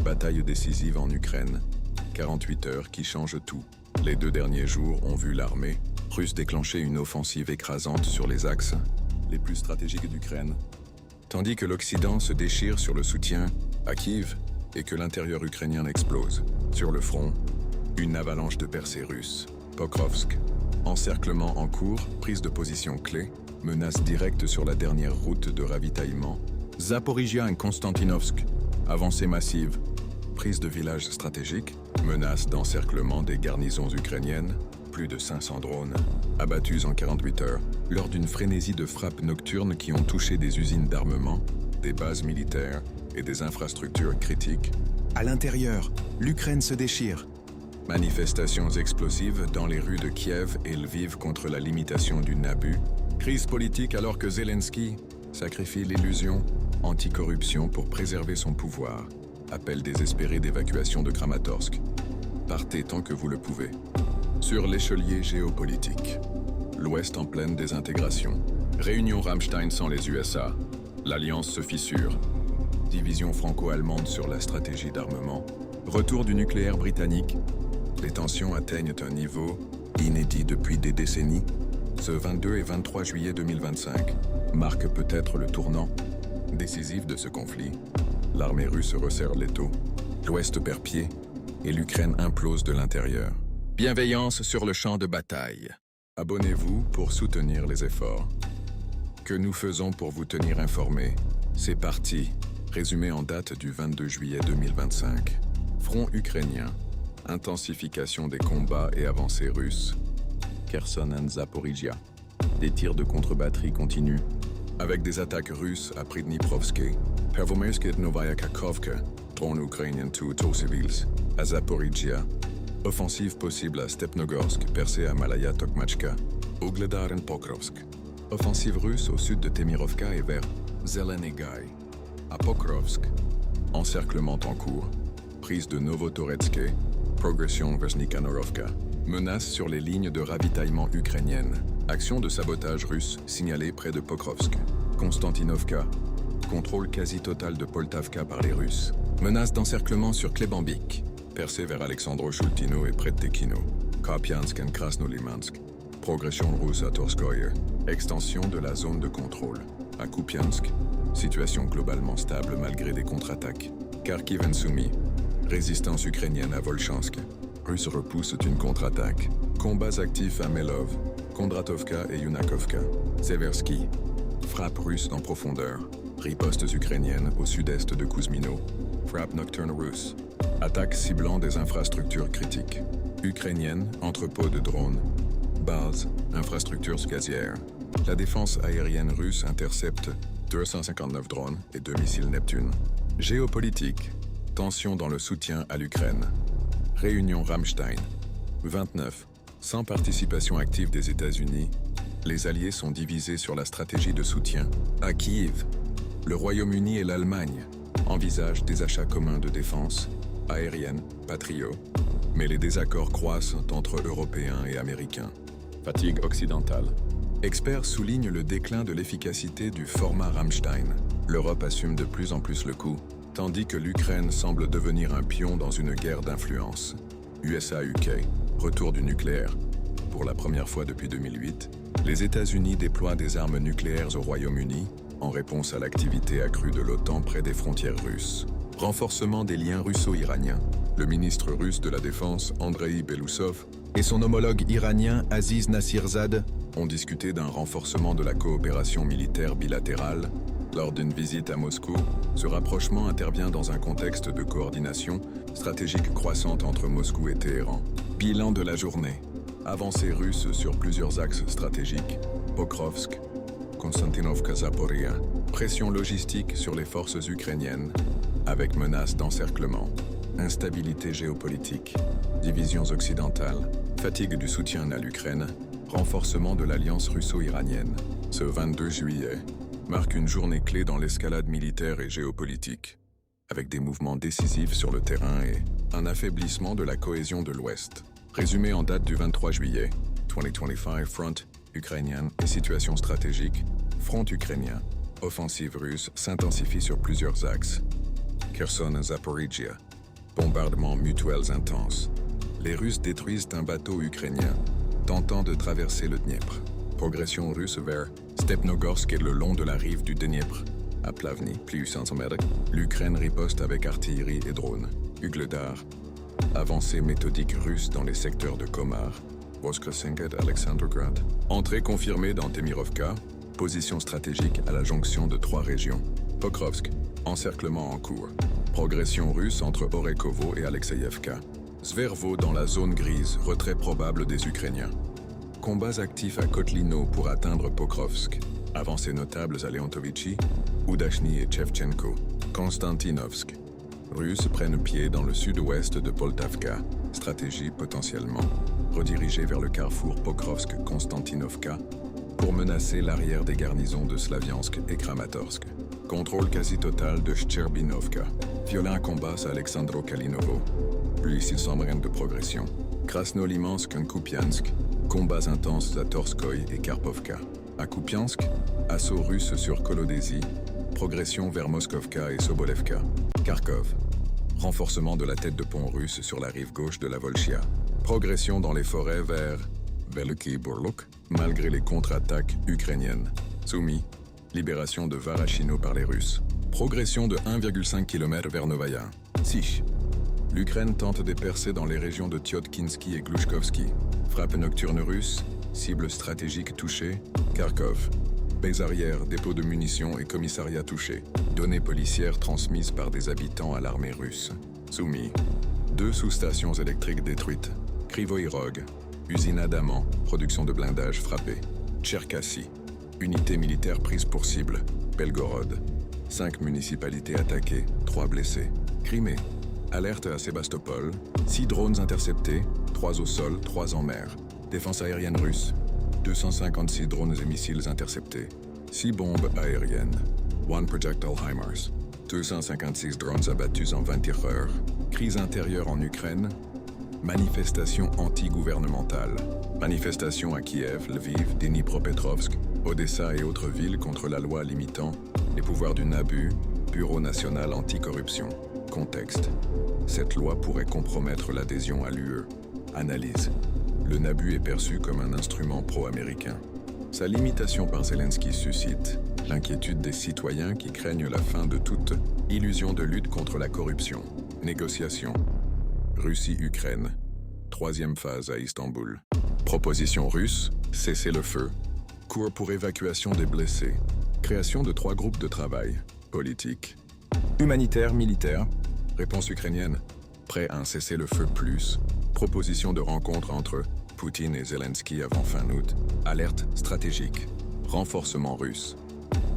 Bataille décisive en Ukraine. 48 heures qui changent tout. Les 2 derniers jours ont vu l'armée russe déclencher une offensive écrasante sur les axes les plus stratégiques d'Ukraine, tandis que l'Occident se déchire sur le soutien à Kiev et que l'intérieur ukrainien explose. Sur le front, une avalanche de percées russes. Pokrovsk, encerclement en cours, prise de position clé, menace directe sur la dernière route de ravitaillement. Zaporizhia et Konstantinovsk, avancée massive, prise de village stratégique, menace d'encerclement des garnisons ukrainiennes, plus de 500 drones, abattus en 48 heures, lors d'une frénésie de frappes nocturnes qui ont touché des usines d'armement, des bases militaires et des infrastructures critiques. À l'intérieur, l'Ukraine se déchire. Manifestations explosives dans les rues de Kiev et Lviv contre la limitation du Nabu. Crise politique alors que Zelensky sacrifie l'illusion anticorruption pour préserver son pouvoir. Appel désespéré d'évacuation de Kramatorsk. Partez tant que vous le pouvez. Sur l'échelier géopolitique. L'Ouest en pleine désintégration. Réunion Rammstein sans les USA. L'alliance se fissure. Division franco-allemande sur la stratégie d'armement. Retour du nucléaire britannique. Les tensions atteignent un niveau inédit depuis des décennies. Ce 22 et 23 juillet 2025 marque peut-être le tournant décisif de ce conflit. L'armée russe resserre l'étau, l'Ouest perd pied et l'Ukraine implose de l'intérieur. Bienveillance sur le champ de bataille. Abonnez-vous pour soutenir les efforts que nous faisons pour vous tenir informés. C'est parti. Résumé en date du 22 juillet 2025. Front ukrainien. Intensification des combats et avancées russes. Kherson et Zaporizhia. Des tirs de contre-batterie continuent, avec des attaques russes à Pridniprovsk, Pervomaysk et Novaya Kakhovka, drone ukrainien tuent civils. À Zaporizhia, offensive possible à Stepnogorsk, percée à Malaya Tokmachka, Ugledar et Pokrovsk. Offensive russe au sud de Temirovka et vers Zelenigay. À Pokrovsk, encerclement en cours, prise de Novotoretsk, progression vers Nikanorovka. Menace sur les lignes de ravitaillement ukrainiennes. Action de sabotage russe signalée près de Pokrovsk. Konstantinovka. Contrôle quasi total de Poltavka par les Russes. Menace d'encerclement sur Klebambik. Percée vers Alexandro-Shultino et près de Tekhino. Kapiansk et Krasnolimansk. Progression russe à Torskoye. Extension de la zone de contrôle. À Kupiansk. Situation globalement stable malgré des contre-attaques. Kharkiv et Sumy. Résistance ukrainienne à Volchansk. Russes repoussent une contre-attaque. Combats actifs à Melov, Kondratovka et Yunakovka. Seversky. Frappe russe en profondeur. Ripostes ukrainiennes au sud-est de Kuzmino. Frappe nocturne russe. Attaque ciblant des infrastructures critiques. Ukrainienne, entrepôt de drones. Base, infrastructures gazières. La défense aérienne russe intercepte 259 drones et 2 missiles Neptune. Géopolitique. Tension dans le soutien à l'Ukraine. Réunion Rammstein. 29. Sans participation active des États-Unis, les Alliés sont divisés sur la stratégie de soutien. À Kiev, le Royaume-Uni et l'Allemagne envisagent des achats communs de défense, aérienne, Patriot, mais les désaccords croissent entre Européens et Américains. Fatigue occidentale. Experts soulignent le déclin de l'efficacité du format Rammstein. L'Europe assume de plus en plus le coup, tandis que l'Ukraine semble devenir un pion dans une guerre d'influence. USA-UK, retour du nucléaire. Pour la première fois depuis 2008, les États-Unis déploient des armes nucléaires au Royaume-Uni en réponse à l'activité accrue de l'OTAN près des frontières russes. Renforcement des liens russo-iraniens. Le ministre russe de la Défense, Andrei Belousov, et son homologue iranien, Aziz Nasirzad, ont discuté d'un renforcement de la coopération militaire bilatérale. Lors d'une visite à Moscou, ce rapprochement intervient dans un contexte de coordination stratégique croissante entre Moscou et Téhéran. Bilan de la journée. Avancée russe sur plusieurs axes stratégiques. Pokrovsk, Konstantinovka, Zaporizhia. Pression logistique sur les forces ukrainiennes, avec menace d'encerclement. Instabilité géopolitique. Divisions occidentales. Fatigue du soutien à l'Ukraine. Renforcement de l'alliance russo-iranienne. Ce 22 juillet marque une journée clé dans l'escalade militaire et géopolitique, avec des mouvements décisifs sur le terrain et un affaiblissement de la cohésion de l'Ouest. Résumé en date du 23 juillet 2025, front ukrainien et situation stratégique. Front ukrainien. Offensive russe s'intensifie sur plusieurs axes. Kherson et Zaporizhia. Bombardements mutuels intenses. Les Russes détruisent un bateau ukrainien, tentant de traverser le Dniepr. Progression russe vers Stepnogorsk et le long de la rive du Dniepr. À Plavny, plus 800 mètres, l'Ukraine riposte avec artillerie et drones. Ugledar. Avancée méthodique russe dans les secteurs de Komar, Voskresenka et Alexandrograd. Entrée confirmée dans Temirovka, position stratégique à la jonction de 3 régions. Pokrovsk, encerclement en cours. Progression russe entre Orekovo et Alexeyevka. Zvervo dans la zone grise, retrait probable des Ukrainiens. Combats actifs à Kotlino pour atteindre Pokrovsk. Avancées notables à Leontovichi, Udachny et Chevchenko. Konstantinovsk. Russes prennent pied dans le sud-ouest de Poltavka. Stratégie potentiellement redirigée vers le carrefour Pokrovsk-Konstantinovka pour menacer l'arrière des garnisons de Slaviansk et Kramatorsk. Contrôle quasi total de Shcherbinovka. Violent combat à Alexandro-Kalinovo. Plus 600 mètres de progression. Krasnolimansk et Kupiansk. Combats intenses à Torskoy et Karpovka. À Kupiansk, assaut russe sur Kolodésy. Progression vers Moskovka et Sobolevka. Kharkov. Renforcement de la tête de pont russe sur la rive gauche de la Volchia. Progression dans les forêts vers Veliki Burluk, malgré les contre-attaques ukrainiennes. Soumy. Libération de Varachino par les Russes. Progression de 1,5 km vers Novaya. Sich. L'Ukraine tente des percées dans les régions de Tiotkhinsky et Glushkovski. Frappe nocturne russe. Cible stratégique touchée. Kharkov. Base arrière, dépôt de munitions et commissariat touché. Données policières transmises par des habitants à l'armée russe. Soumy. 2 sous-stations électriques détruites. Krivoï-Rog. Usine à Daman. Production de blindage frappée. Tcherkassy. Unité militaire prise pour cible. Belgorod. 5 municipalités attaquées, 3 blessés. Crimée. Alerte à Sébastopol. 6 drones interceptés, 3 au sol, 3 en mer. Défense aérienne russe. 256 drones et missiles interceptés. 6 bombes aériennes. 1 projectile HIMARS. 256 drones abattus en 24 heures. Crise intérieure en Ukraine. Manifestation anti-gouvernementale. Manifestation à Kiev, Lviv, Dnipropetrovsk, Odessa et autres villes contre la loi limitant les pouvoirs du NABU, Bureau national anticorruption. Contexte. Cette loi pourrait compromettre l'adhésion à l'UE. Analyse. Le NABU est perçu comme un instrument pro-américain. Sa limitation par Zelensky suscite l'inquiétude des citoyens qui craignent la fin de toute illusion de lutte contre la corruption. Négociation. Russie-Ukraine. 3e phase à Istanbul. Proposition russe, cessez-le-feu. Cours pour évacuation des blessés. Création de 3 groupes de travail. Politique. Humanitaire, militaire. Réponse ukrainienne. Prêt à un cessez-le-feu plus. Proposition de rencontre entre Poutine et Zelensky avant fin août. Alerte stratégique. Renforcement russe.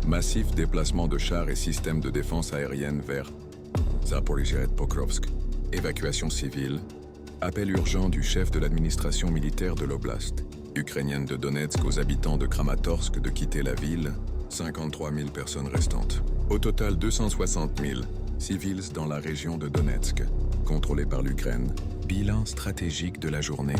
Massif déplacement de chars et systèmes de défense aérienne vers Zaporizhzhia et Pokrovsk. Évacuation civile. Appel urgent du chef de l'administration militaire de l'oblast ukrainienne de Donetsk aux habitants de Kramatorsk de quitter la ville. 53 000 personnes restantes. Au total, 260 000 civils dans la région de Donetsk, contrôlée par l'Ukraine. Bilan stratégique de la journée.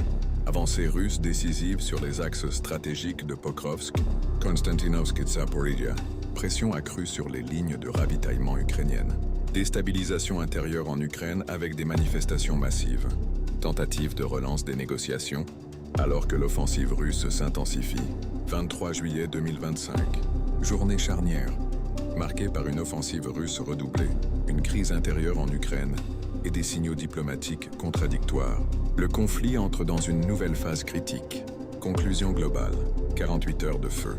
Avancée russe décisive sur les axes stratégiques de Pokrovsk, Konstantinovsk et Zaporizhzhia. Pression accrue sur les lignes de ravitaillement ukrainiennes. Déstabilisation intérieure en Ukraine avec des manifestations massives. Tentative de relance des négociations, alors que l'offensive russe s'intensifie. 23 juillet 2025. Journée charnière, marquée par une offensive russe redoublée, une crise intérieure en Ukraine et des signaux diplomatiques contradictoires. Le conflit entre dans une nouvelle phase critique. Conclusion globale, 48 heures de feu.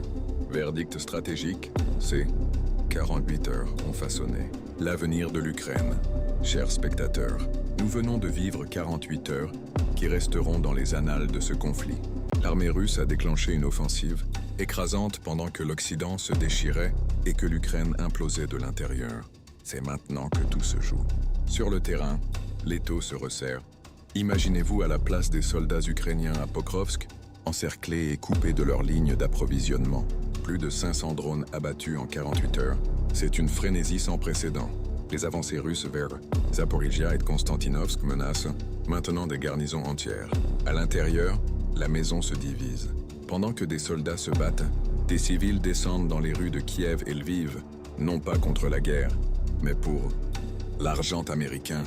Verdict stratégique, c'est 48 heures ont façonné l'avenir de l'Ukraine. Chers spectateurs, nous venons de vivre 48 heures qui resteront dans les annales de ce conflit. L'armée russe a déclenché une offensive écrasante pendant que l'Occident se déchirait et que l'Ukraine implosait de l'intérieur. C'est maintenant que tout se joue. Sur le terrain, l'étau se resserre. Imaginez-vous à la place des soldats ukrainiens à Pokrovsk, encerclés et coupés de leur ligne d'approvisionnement. Plus de 500 drones abattus en 48 heures. C'est une frénésie sans précédent. Les avancées russes vers Zaporizhzhia et Konstantinovsk menacent maintenant des garnisons entières. À l'intérieur, la maison se divise. Pendant que des soldats se battent, des civils descendent dans les rues de Kiev et Lviv, non pas contre la guerre, mais pour l'argent américain,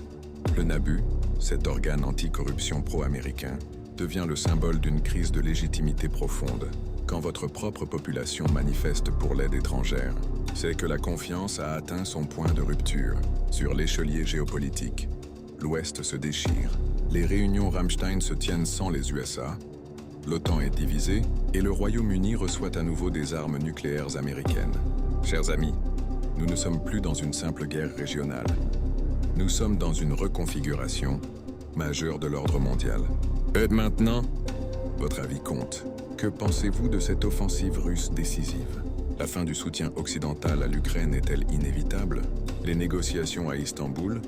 Le NABU, cet organe anticorruption pro-américain, devient le symbole d'une crise de légitimité profonde. Quand votre propre population manifeste pour l'aide étrangère, c'est que la confiance a atteint son point de rupture. Sur l'échelier géopolitique, l'Ouest se déchire. Les réunions Ramstein se tiennent sans les USA, l'OTAN est divisée et le Royaume-Uni reçoit à nouveau des armes nucléaires américaines. Chers amis, nous ne sommes plus dans une simple guerre régionale. Nous sommes dans une reconfiguration majeure de l'ordre mondial. Et maintenant, votre avis compte. Que pensez-vous de cette offensive russe décisive? La fin du soutien occidental à l'Ukraine est-elle inévitable? Les négociations à Istanbul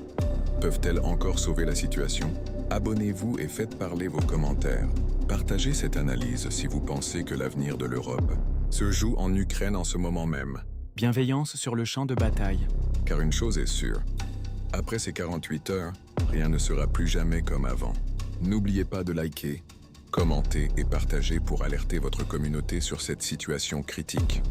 peuvent-elles encore sauver la situation? Abonnez-vous et faites parler vos commentaires. Partagez cette analyse si vous pensez que l'avenir de l'Europe se joue en Ukraine en ce moment même. Bienveillance sur le champ de bataille. Car une chose est sûre, après ces 48 heures, rien ne sera plus jamais comme avant. N'oubliez pas de liker, commenter et partager pour alerter votre communauté sur cette situation critique.